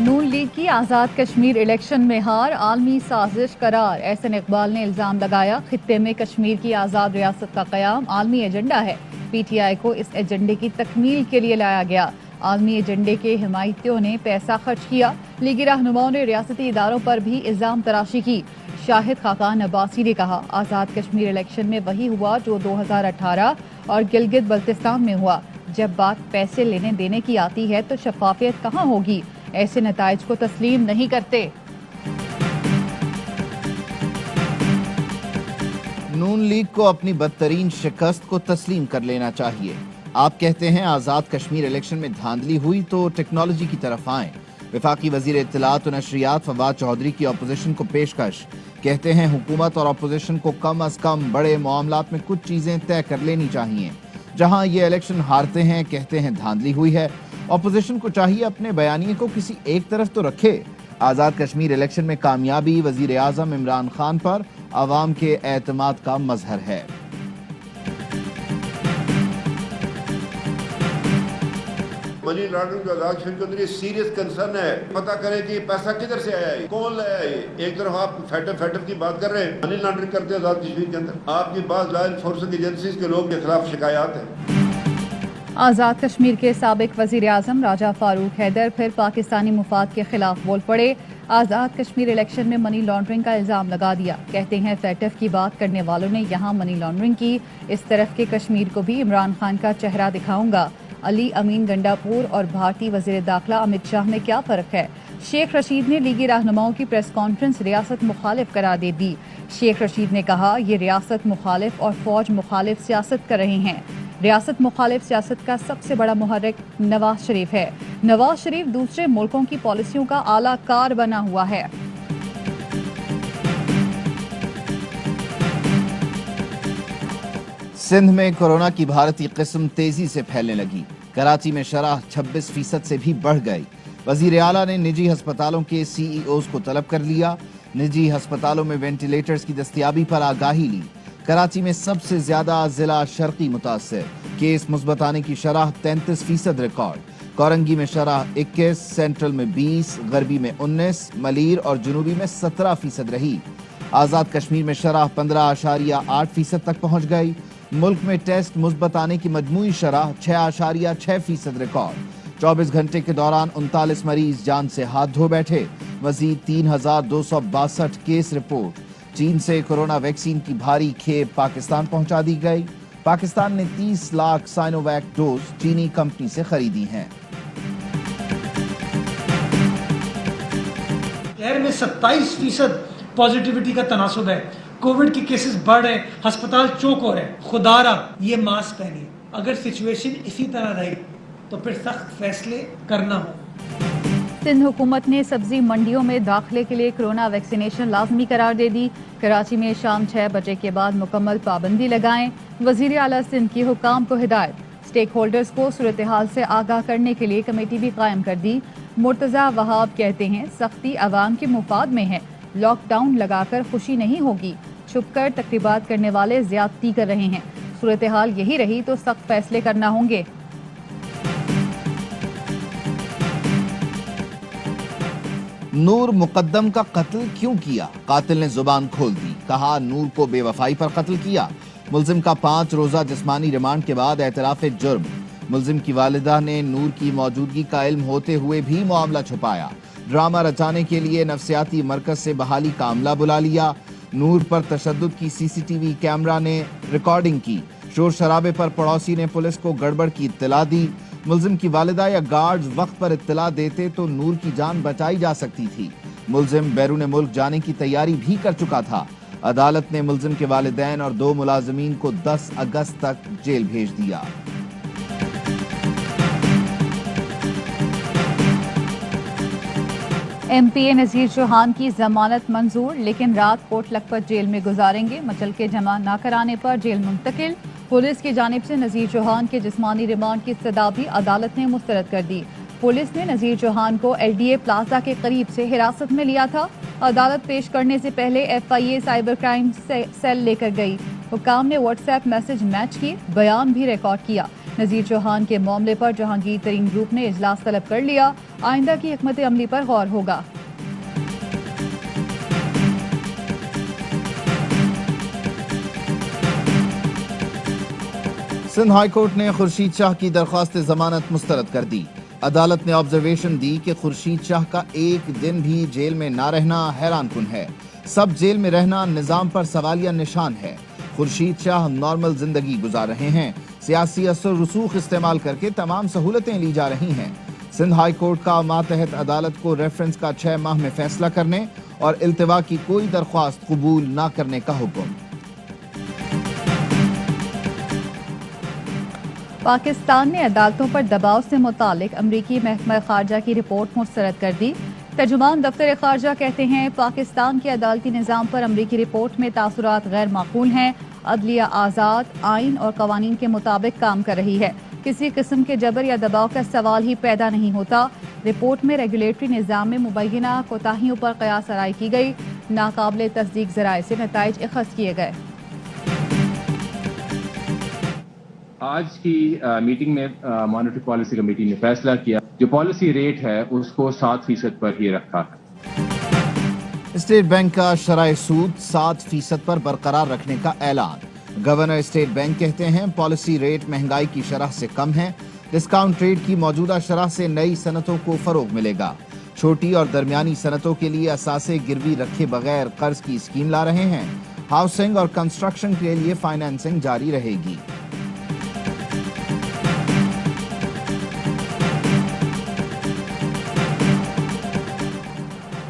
نون league کی Azad Kashmir election میں ہار عالمی سازش قرار. احسن اقبال نے الزام لگایا خطے میں کشمیر کی آزاد ریاست کا قیام عالمی ایجنڈا ہے. پی ٹی آئی کو اس ایجنڈے کی تکمیل کے لیے لایا گیا. عالمی ایجنڈے کے حمایتیوں نے پیسہ خرچ کیا. لیگی رہنماؤں نے ریاستی اداروں پر بھی الزام تراشی کی. شاہد خاقان عباسی نے کہا آزاد کشمیر الیکشن میں وہی ہوا جو 2018 اور گلگت بلتستان میں ہوا. جب بات پیسے لینے دینے کی آتی ہے تو شفافیت کہاں ہوگی؟ ایسے نتائج کو تسلیم نہیں کرتے. نون لیگ کو اپنی بدترین شکست کو تسلیم کر لینا چاہیے. آپ کہتے ہیں آزاد کشمیر الیکشن میں دھاندلی ہوئی تو ٹیکنالوجی کی طرف آئیں. وفاقی وزیر اطلاعات و نشریات فواد چودھری کی اپوزیشن کو پیشکش. کہتے ہیں حکومت اور اپوزیشن کو کم از کم بڑے معاملات میں کچھ چیزیں طے کر لینی چاہیے. جہاں یہ الیکشن ہارتے ہیں کہتے ہیں دھاندلی ہوئی ہے. اپوزیشن کو چاہیے اپنے بیانیے کو کسی ایک طرف تو رکھے. آزاد کشمیر الیکشن میں کامیابی وزیر اعظم عمران خان پر عوام کے اعتماد کا مظہر ہے. منی لانڈرنگ جو آزاد کشمیر کے اندر یہ سیریس کنسرن ہے. پتہ کریں کہ یہ پیسہ کدھر سے آیا ہے, کون لایا ہے. ایک طرف آپ فیٹر کی بات کر رہے ہیں, منی لانڈرنگ کرتے ہیں آزاد کشمیر کے اندر. آپ کی بعض لا انفورسنگ ایجنسیز کے لوگ کے خلاف شکایات ہیں. آزاد کشمیر کے سابق وزیر اعظم راجہ فاروق حیدر پھر پاکستانی مفاد کے خلاف بول پڑے. آزاد کشمیر الیکشن میں منی لانڈرنگ کا الزام لگا دیا. کہتے ہیں فیٹف کی بات کرنے والوں نے یہاں منی لانڈرنگ کی, اس طرف کے کشمیر کو بھی عمران خان کا چہرہ دکھاؤں گا. علی امین گنڈا پور اور بھارتی وزیر داخلہ امت شاہ میں کیا فرق ہے؟ شیخ رشید نے لیگی رہنماؤں کی پریس کانفرنس ریاست مخالف قرار دے دی. شیخ رشید نے کہا یہ ریاست مخالف اور فوج مخالف سیاست کر رہے ہیں. ریاست مخالف سیاست کا سب سے بڑا محرک نواز شریف ہے. نواز شریف دوسرے ملکوں کی پالیسیوں کا اعلی کار بنا ہوا ہے. سندھ میں کورونا کی بھارتی قسم تیزی سے پھیلنے لگی. کراچی میں شرح 26% سے بھی بڑھ گئی. وزیر اعلیٰ نے نجی ہسپتالوں کے سی ای اوز کو طلب کر لیا. نجی ہسپتالوں میں وینٹیلیٹرز کی دستیابی پر آگاہی لی. کراچی میں سب سے زیادہ ضلع شرقی متاثر. کیس مثبت آنے کی شرح 33% ریکارڈ. کورنگی میں شرح 21, سینٹرل میں 20, غربی میں 19, ملیر اور جنوبی میں 17% رہی. آزاد کشمیر میں شرح 15.8% تک پہنچ گئی. ملک میں ٹیسٹ مثبت آنے کی مجموعی شرح 6.6% ریکارڈ. 24 گھنٹے کے دوران 39 مریض جان سے ہاتھ دھو بیٹھے. مزید 3,262 کیس رپورٹ. چین سے کورونا ویکسین کی بھاری کھیپ پاکستان پہنچا دی گئی. پاکستان نے 30 لاکھ سائنو ویک ڈوز چینی کمپنی سے خریدی ہیں. شہر میں 27% پازیٹیوٹی کا تناسب ہے. کووڈ کے کیسز بڑھ رہے ہیں, ہسپتال چوک ہو رہے ہیں. خدارا یہ ماسک پہنیے. اگر سچویشن اسی طرح رہی تو پھر سخت فیصلے کرنا ہو. سندھ حکومت نے سبزی منڈیوں میں داخلے کے لیے کرونا ویکسینیشن لازمی قرار دے دی. کراچی میں شام 6 بجے کے بعد مکمل پابندی لگائیں. وزیر اعلیٰ سندھ کی حکام کو ہدایت. سٹیک ہولڈرز کو صورتحال سے آگاہ کرنے کے لیے کمیٹی بھی قائم کر دی. مرتضی وہاب کہتے ہیں سختی عوام کے مفاد میں ہے. لاک ڈاؤن لگا کر خوشی نہیں ہوگی. چھپ کر تقریبات کرنے والے زیادتی کر رہے ہیں. صورتحال یہی رہی تو سخت فیصلے کرنا ہوں گے. نور مقدم کا قتل کیوں کیا؟ قاتل نے زبان کھول دی. کہا نور کو بے وفائی پر قتل کیا. ملزم کا 5 روزہ جسمانی ریمانڈ کے بعد اعتراف جرم. ملزم کی والدہ نے نور کی موجودگی کا علم ہوتے ہوئے بھی معاملہ چھپایا. ڈرامہ رچانے کے لیے نفسیاتی مرکز سے بحالی کا عملہ بلا لیا. نور پر تشدد کی سی سی ٹی وی کیمرہ نے ریکارڈنگ کی. شور شرابے پر پڑوسی نے پولیس کو گڑبڑ کی اطلاع دی. ملزم کی والدہ یا گارڈز وقت پر اطلاع دیتے تو نور کی جان بچائی جا سکتی تھی. ملزم بیرون ملک جانے کی تیاری بھی کر چکا تھا. عدالت نے ملزم کے والدین اور 2 ملازمین کو 10 اگست تک جیل بھیج دیا. ایم پی اے نذیر چوہان کی ضمانت منظور, لیکن رات کوٹ لکھپت جیل میں گزاریں گے. مچلکے جمع نہ کرانے پر جیل منتقل. پولیس کی جانب سے نذیر چوہان کے جسمانی ریمانڈ کی استدعا بھی عدالت نے مسترد کر دی. پولیس نے نذیر چوہان کو ایل ڈی اے پلازا کے قریب سے حراست میں لیا تھا. عدالت پیش کرنے سے پہلے F I A cyber crime cell لے کر گئی. حکام نے واٹس ایپ میسج میچ کیے, بیان بھی ریکارڈ کیا. نذیر چوہان کے معاملے پر جہانگیر ترین گروپ نے اجلاس طلب کر لیا، آئندہ کی حکمت عملی پر غور ہوگا۔ سندھ ہائی کورٹ نے خورشید شاہ کی درخواست ضمانت مسترد کر دی۔ عدالت نے آبزرویشن دی کہ خورشید شاہ کا ایک دن بھی جیل میں نہ رہنا حیران کن ہے۔ سب جیل میں رہنا نظام پر سوالیہ نشان ہے۔ خورشید شاہ نارمل زندگی گزار رہے ہیں، سیاسی اثر رسوخ استعمال کر کے تمام سہولتیں لی جا رہی ہیں۔ سندھ ہائی کورٹ کا ماتحت عدالت کو ریفرنس کا 6 ماہ میں فیصلہ کرنے اور التوا کی کوئی درخواست قبول نہ کرنے کا حکم۔ پاکستان نے عدالتوں پر دباؤ سے متعلق امریکی محکمہ خارجہ کی رپورٹ مسترد کر دی۔ ترجمان دفتر خارجہ کہتے ہیں پاکستان کے عدالتی نظام پر امریکی رپورٹ میں تاثرات غیر معقول ہیں۔ عدلیہ آزاد، آئین اور قوانین کے مطابق کام کر رہی ہے، کسی قسم کے جبر یا دباؤ کا سوال ہی پیدا نہیں ہوتا۔ رپورٹ میں ریگولیٹری نظام میں مبینہ کوتاہیوں پر قیاس آرائی کی گئی، ناقابل تصدیق ذرائع سے نتائج اخذ کیے گئے۔ آج کی میٹنگ میں مانیٹری پالیسی کمیٹی نے فیصلہ کیا جو پالیسی ریٹ ہے اس کو 7% پر ہی رکھا ہے۔ اسٹیٹ بینک کا شرح سود 7% پر برقرار رکھنے کا اعلان۔ گورنر اسٹیٹ بینک کہتے ہیں پالیسی ریٹ مہنگائی کی شرح سے کم ہے، ڈسکاؤنٹ ریٹ کی موجودہ شرح سے نئی صنعتوں کو فروغ ملے گا۔ چھوٹی اور درمیانی صنعتوں کے لیے اثاثے گروی رکھے بغیر قرض کی اسکیم لا رہے ہیں۔ ہاؤسنگ اور کنسٹرکشن کے لیے فائنانسنگ جاری رہے گی۔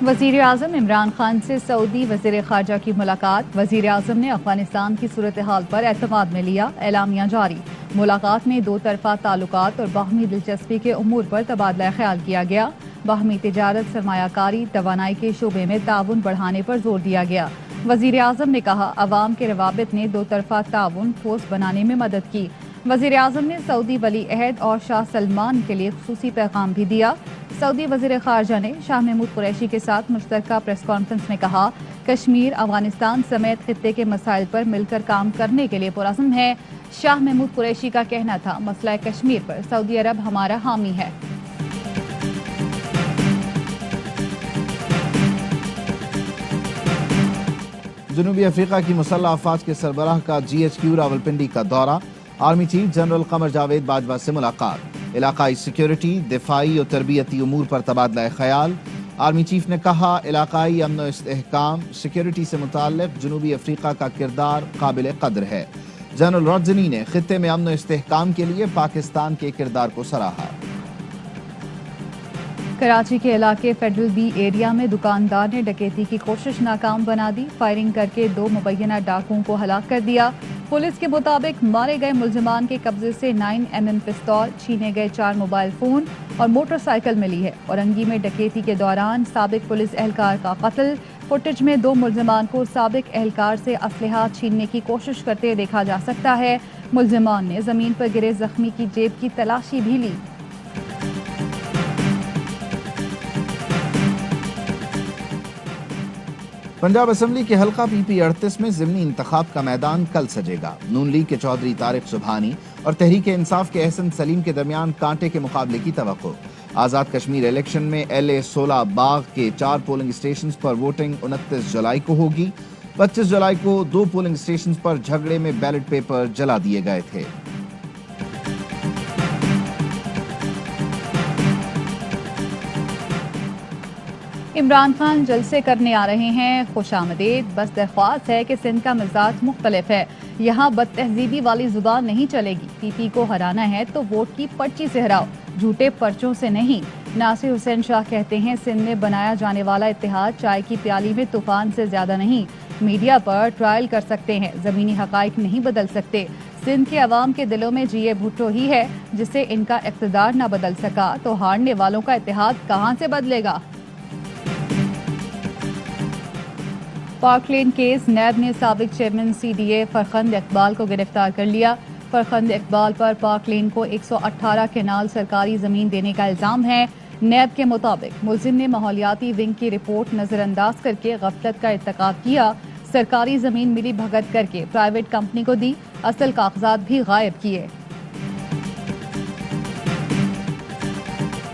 وزیر اعظم عمران خان سے سعودی وزیر خارجہ کی ملاقات۔ وزیر اعظم نے افغانستان کی صورتحال پر اعتماد میں لیا، اعلامیہ جاری۔ ملاقات میں دو طرفہ تعلقات اور باہمی دلچسپی کے امور پر تبادلہ خیال کیا گیا۔ باہمی تجارت، سرمایہ کاری، توانائی کے شعبے میں تعاون بڑھانے پر زور دیا گیا۔ وزیر اعظم نے کہا عوام کے روابط نے دو طرفہ تعاون ٹھوس بنانے میں مدد کی۔ وزیر اعظم نے سعودی ولی عہد اور شاہ سلمان کے لیے خصوصی پیغام بھی دیا۔ سعودی وزیر خارجہ نے شاہ محمود قریشی کے ساتھ مشترکہ پریس کانفرنس میں کہا کشمیر افغانستان سمیت خطے کے مسائل پر مل کر کام کرنے کے لیے پرعزم ہے۔ شاہ محمود قریشی کا کہنا تھا مسئلہ کشمیر پر سعودی عرب ہمارا حامی ہے۔ جنوبی افریقہ کی مسلح افواج کے سربراہ کا GHQ راولپنڈی کا دورہ۔ Army chief general Qamar Javed Bajwa سے ملاقات۔ علاقائی سیکیورٹی، دفاعی اور تربیتی امور پر تبادلہ خیال۔ آرمی چیف نے کہا علاقائی امن و استحکام سیکیورٹی سے متعلق جنوبی افریقہ کا کردار قابل قدر ہے۔ جنرل روڈزنی نے خطے میں امن و استحکام کے لیے پاکستان کے کردار کو سراہا۔ کراچی کے علاقے فیڈرل بی ایریا میں دکاندار نے ڈکیتی کی کوشش ناکام بنا دی، فائرنگ کر کے 2 مبینہ ڈاکوؤں کو ہلاک کر دیا۔ پولیس کے مطابق مارے گئے ملزمان کے قبضے سے 9mm پستول، چھینے گئے 4 موبائل فون اور موٹر سائیکل ملی ہے۔ اورنگی میں ڈکیتی کے دوران سابق پولیس اہلکار کا قتل۔ فوٹیج میں 2 ملزمان کو سابق اہلکار سے اسلحہ چھیننے کی کوشش کرتے دیکھا جا سکتا ہے۔ ملزمان نے زمین پر گرے زخمی کی جیب کی تلاشی بھی لی۔ پنجاب اسمبلی کے حلقہ PP 38 میں ضمنی انتخاب کا میدان کل سجے گا۔ نون لیگ کے چودھری طارق سبحانی اور تحریک انصاف کے احسن سلیم کے درمیان کانٹے کے مقابلے کی توقع۔ آزاد کشمیر الیکشن میں LA 16 باغ کے 4 پولنگ اسٹیشنز پر ووٹنگ 29 جولائی کو ہوگی۔ 25 جولائی کو 2 پولنگ اسٹیشنز پر جھگڑے میں بیلٹ پیپر جلا دیے گئے تھے۔ عمران خان جلسے کرنے آ رہے ہیں، خوش آمدید، بس درخواست ہے کہ سندھ کا مزاج مختلف ہے، یہاں بد تہذیبی والی زبان نہیں چلے گی، PP کو ہرانا ہے تو ووٹ کی پرچی سے ہراؤ، جھوٹے پرچوں سے نہیں۔ ناصر حسین شاہ کہتے ہیں سندھ میں بنایا جانے والا اتحاد چائے کی پیالی میں طوفان سے زیادہ نہیں، میڈیا پر ٹرائل کر سکتے ہیں، زمینی حقائق نہیں بدل سکتے۔ سندھ کے عوام کے دلوں میں GA بھٹو ہی ہے، جسے ان کا اقتدار نہ بدل سکا تو ہارنے والوں کا اتحاد کہاں سے بدلے گا۔ پارک لین کیس، نیب نے سابق چیئرمین CDA فرخند اقبال کو گرفتار کر لیا۔ فرخند اقبال پر پارک لین کو 118 کنال سرکاری زمین دینے کا الزام ہے۔ نیب کے مطابق ملزم نے ماحولیاتی ونگ کی رپورٹ نظر انداز کر کے غفلت کا ارتکاب کیا، سرکاری زمین ملی بھگت کر کے پرائیویٹ کمپنی کو دی، اصل کاغذات بھی غائب کیے۔